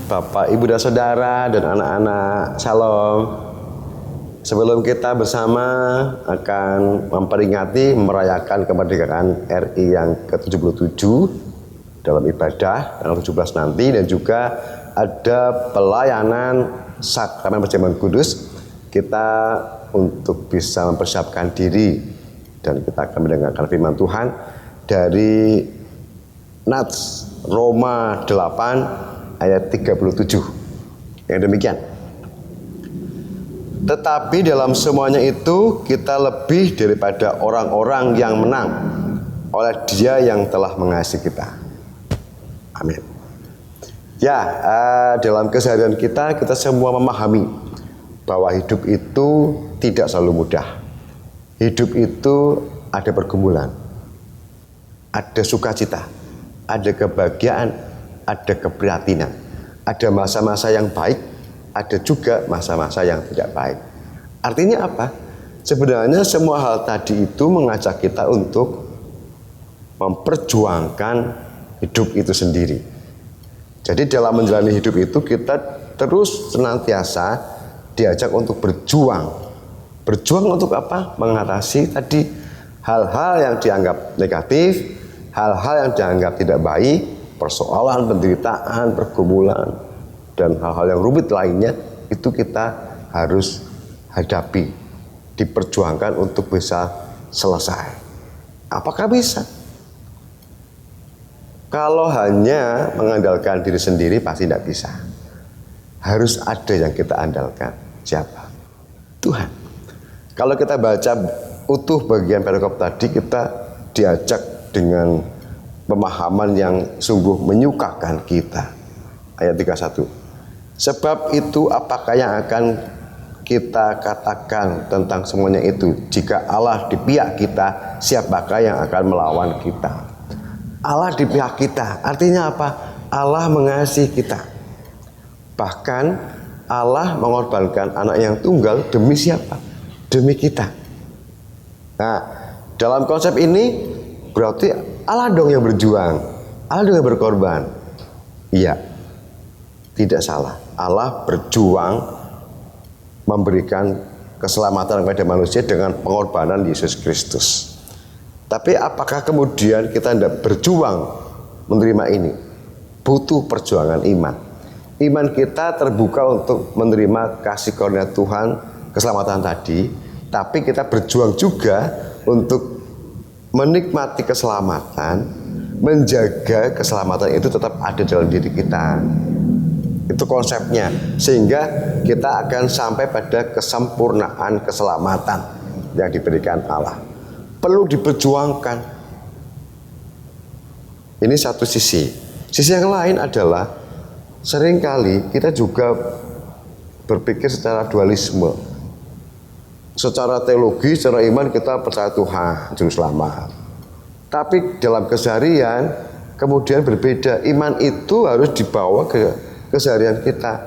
Bapak, Ibu dan Saudara dan anak-anak, Shalom. Sebelum kita bersama akan merayakan kemerdekaan RI yang ke-77 dalam ibadah tanggal 17 nanti, dan juga ada pelayanan sakramen perjamuan kudus, kita untuk bisa mempersiapkan diri dan kita akan mendengarkan firman Tuhan dari Nats Roma 8 ayat 37 yang demikian. Tetapi dalam semuanya itu kita lebih daripada orang-orang yang menang oleh Dia yang telah mengasihi kita. Amin. Ya, dalam keseharian kita semua memahami bahwa hidup itu tidak selalu mudah. Hidup itu ada pergumulan, ada sukacita, ada kebahagiaan, ada keprihatinan, ada masa-masa yang baik, ada juga masa-masa yang tidak baik. Artinya apa? Sebenarnya semua hal tadi itu mengajak kita untuk memperjuangkan hidup itu sendiri. Jadi dalam menjalani hidup itu kita terus senantiasa diajak untuk berjuang. Berjuang untuk apa? Mengatasi tadi hal-hal yang dianggap negatif, hal-hal yang dianggap tidak baik, persoalan, penderitaan, pergumulan, dan hal-hal yang rumit lainnya, itu kita harus hadapi, diperjuangkan untuk bisa selesai. Apakah bisa? Kalau hanya mengandalkan diri sendiri pasti tidak bisa. Harus ada yang kita andalkan. Siapa? Tuhan. Kalau kita baca utuh bagian perikop tadi, kita diajak dengan pemahaman yang sungguh menyukakan kita. Ayat 31. Sebab itu apakah yang akan kita katakan tentang semuanya itu? Jika Allah di pihak kita, siapakah yang akan melawan kita? Allah di pihak kita, artinya apa? Allah mengasihi kita. Bahkan Allah mengorbankan anak yang tunggal demi siapa? Demi kita. Nah, dalam konsep ini berarti Allah dong yang berjuang, Allah dong yang berkorban. Iya, tidak salah. Allah berjuang memberikan keselamatan kepada manusia dengan pengorbanan Yesus Kristus. Tapi apakah kemudian kita tidak berjuang menerima ini? Butuh perjuangan iman. Iman kita terbuka untuk menerima kasih karunia Tuhan, keselamatan tadi, tapi kita berjuang juga untuk menikmati keselamatan, menjaga keselamatan itu tetap ada dalam diri kita. Itu konsepnya, sehingga kita akan sampai pada kesempurnaan keselamatan yang diberikan Allah. Perlu diperjuangkan. Ini satu sisi. Sisi yang lain adalah seringkali kita juga berpikir secara dualisme. Secara teologi, secara iman kita percaya Tuhan juru selamat. Tapi dalam keseharian kemudian berbeda. Iman itu harus dibawa ke keseharian kita.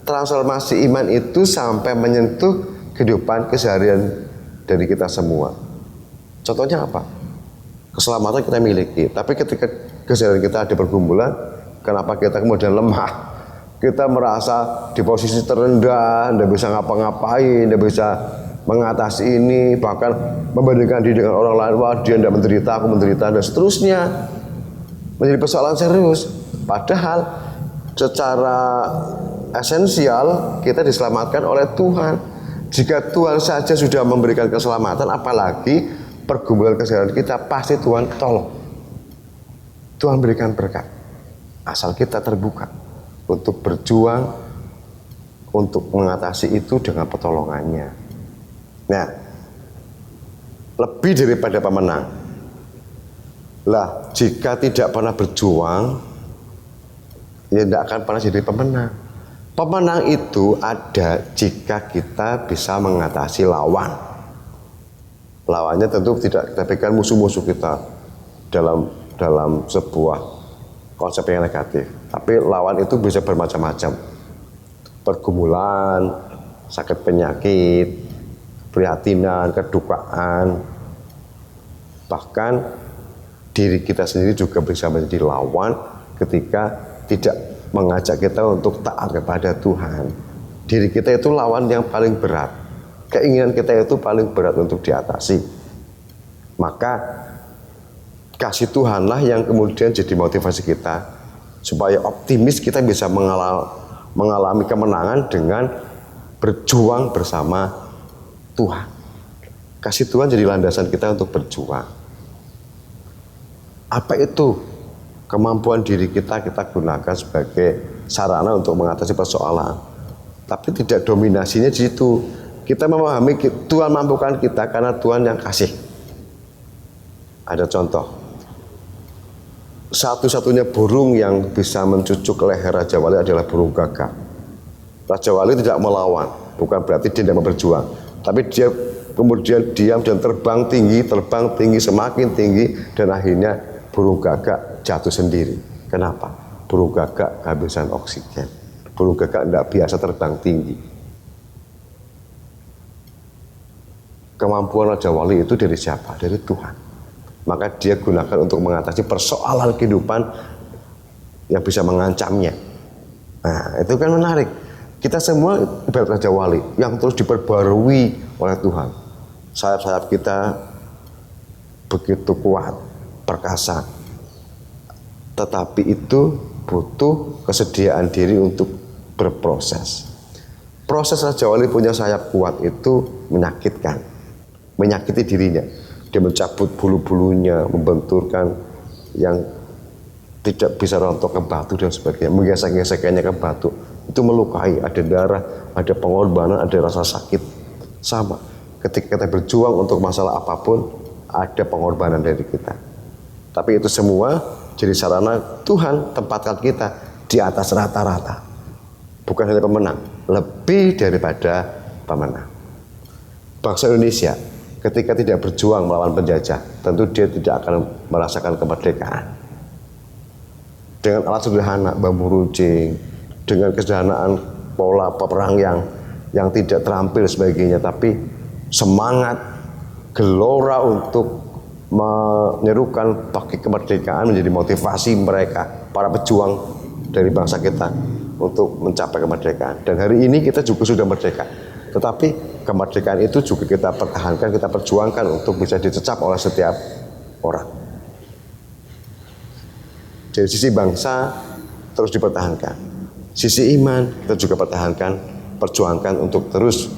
Transformasi iman itu sampai menyentuh kehidupan keseharian dari kita semua. Contohnya apa? Keselamatan kita miliki, tapi ketika keseharian kita ada pergumulan, kenapa kita kemudian lemah? Kita merasa di posisi terendah, tidak bisa ngapa-ngapain, tidak bisa mengatasi ini, bahkan membandingkan diri dengan orang lain, wah dia tidak menderita, aku menderita, dan seterusnya. Menjadi persoalan serius. Padahal secara esensial kita diselamatkan oleh Tuhan. Jika Tuhan saja sudah memberikan keselamatan, apalagi pergumulan keseharian kita, pasti Tuhan tolong. Tuhan berikan berkat. Asal kita terbuka untuk berjuang, untuk mengatasi itu dengan pertolongannya. Nah, lebih daripada pemenang. Lah, jika tidak pernah berjuang, ya tidak akan pernah jadi pemenang. Pemenang itu ada jika kita bisa mengatasi lawan. Lawannya tentu tidak kita pikirkan musuh-musuh kita dalam sebuah konsep yang negatif. Tapi lawan itu bisa bermacam-macam. Pergumulan, sakit penyakit, keprihatinan, kedukaan. Bahkan diri kita sendiri juga bisa menjadi lawan ketika tidak mengajak kita untuk taat kepada Tuhan. Diri kita itu lawan yang paling berat. Keinginan kita itu paling berat untuk diatasi. Maka kasih Tuhanlah yang kemudian jadi motivasi kita supaya optimis kita bisa mengalami kemenangan dengan berjuang bersama Tuhan. Kasih Tuhan jadi landasan kita untuk berjuang. Apa itu? Kemampuan diri kita gunakan sebagai sarana untuk mengatasi persoalan. Tapi tidak dominasinya di situ. Kita memahami Tuhan mampukan kita karena Tuhan yang kasih. Ada contoh. Satu-satunya burung yang bisa mencucuk leher Raja Wali adalah burung gagak. Raja Wali tidak melawan, bukan berarti dia tidak mau berjuang. Tapi dia kemudian diam dan terbang tinggi, semakin tinggi, dan akhirnya burung gagak jatuh sendiri. Kenapa? Burung gagak kehabisan oksigen. Burung gagak tidak biasa terbang tinggi. Kemampuan Raja Wali itu dari siapa? Dari Tuhan. Maka dia gunakan untuk mengatasi persoalan kehidupan yang bisa mengancamnya. Nah, itu kan menarik. Kita semua ibarat Raja Wali yang terus diperbarui oleh Tuhan. Sayap-sayap kita begitu kuat, perkasa. Tetapi itu butuh kesediaan diri untuk berproses. Proses Raja Wali punya sayap kuat itu menyakitkan, menyakiti dirinya. Dia mencabut bulu-bulunya, membenturkan yang tidak bisa rontok ke batu dan sebagainya, menggesek-geseknya ke batu. Itu melukai, ada darah, ada pengorbanan, ada rasa sakit. Sama, ketika kita berjuang untuk masalah apapun, ada pengorbanan dari kita. Tapi itu semua jadi sarana Tuhan tempatkan kita di atas rata-rata. Bukan hanya pemenang, lebih daripada pemenang. Bangsa Indonesia ketika tidak berjuang melawan penjajah, tentu dia tidak akan merasakan kemerdekaan. Dengan alat sederhana, bambu runcing, dengan kesederhanaan pola peperang yang tidak terampil sebagainya, tapi semangat, gelora untuk menyerukan bagi kemerdekaan menjadi motivasi mereka, para pejuang dari bangsa kita untuk mencapai kemerdekaan. Dan hari ini kita juga sudah merdeka. Tetapi kemerdekaan itu juga kita pertahankan, kita perjuangkan untuk bisa dicecap oleh setiap orang. Dari sisi bangsa terus dipertahankan. Sisi iman kita juga pertahankan, perjuangkan untuk terus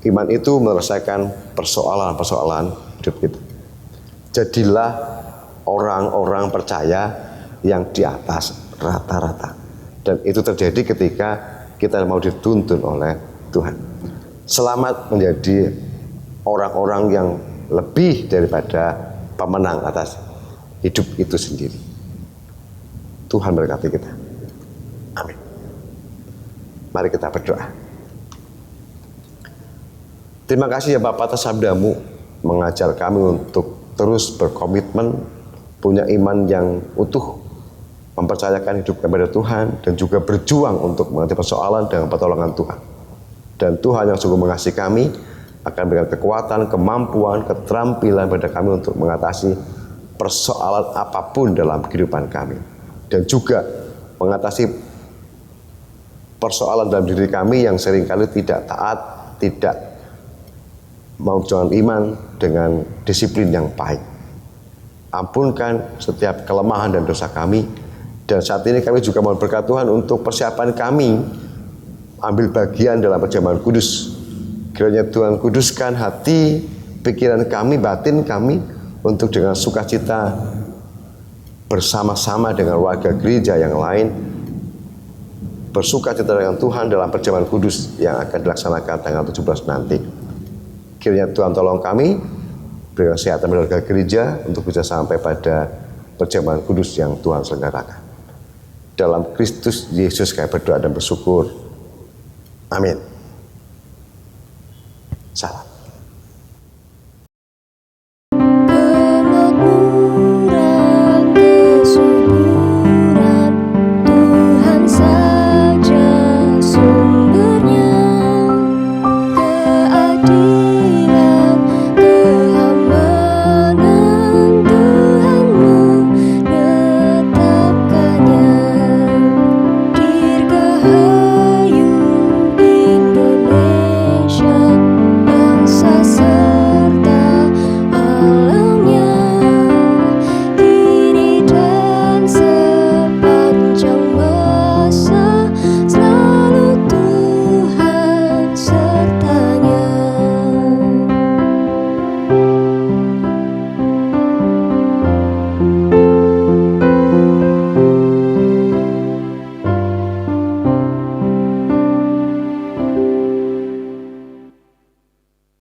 iman itu menyelesaikan persoalan-persoalan hidup kita. Jadilah orang-orang percaya yang di atas rata-rata. Dan itu terjadi ketika kita mau dituntun oleh Tuhan. Selamat menjadi orang-orang yang lebih daripada pemenang atas hidup itu sendiri. Tuhan berkati kita. Amin. Mari kita berdoa. Terima kasih ya Bapak atas sabdamu, mengajar kami untuk terus berkomitmen, punya iman yang utuh, mempercayakan hidup kepada Tuhan, dan juga berjuang untuk mengatasi persoalan dengan pertolongan Tuhan. Dan Tuhan yang sungguh mengasihi kami akan berikan kekuatan, kemampuan, keterampilan pada kami untuk mengatasi persoalan apapun dalam kehidupan kami. Dan juga mengatasi persoalan dalam diri kami yang seringkali tidak taat, tidak mau jalan iman dengan disiplin yang baik. Ampunkan setiap kelemahan dan dosa kami. Dan saat ini kami juga mohon berkat Tuhan untuk persiapan kami ambil bagian dalam perjamuan kudus. Kiranya Tuhan kuduskan hati, pikiran kami, batin kami untuk dengan sukacita bersama-sama dengan warga gereja yang lain bersukacita dengan Tuhan dalam perjamuan kudus yang akan dilaksanakan tanggal 17 nanti. Kiranya Tuhan tolong kami, berikan kesehatan warga gereja untuk bisa sampai pada perjamuan kudus yang Tuhan selenggarakan. Dalam Kristus Yesus kami berdoa dan bersyukur. Amin.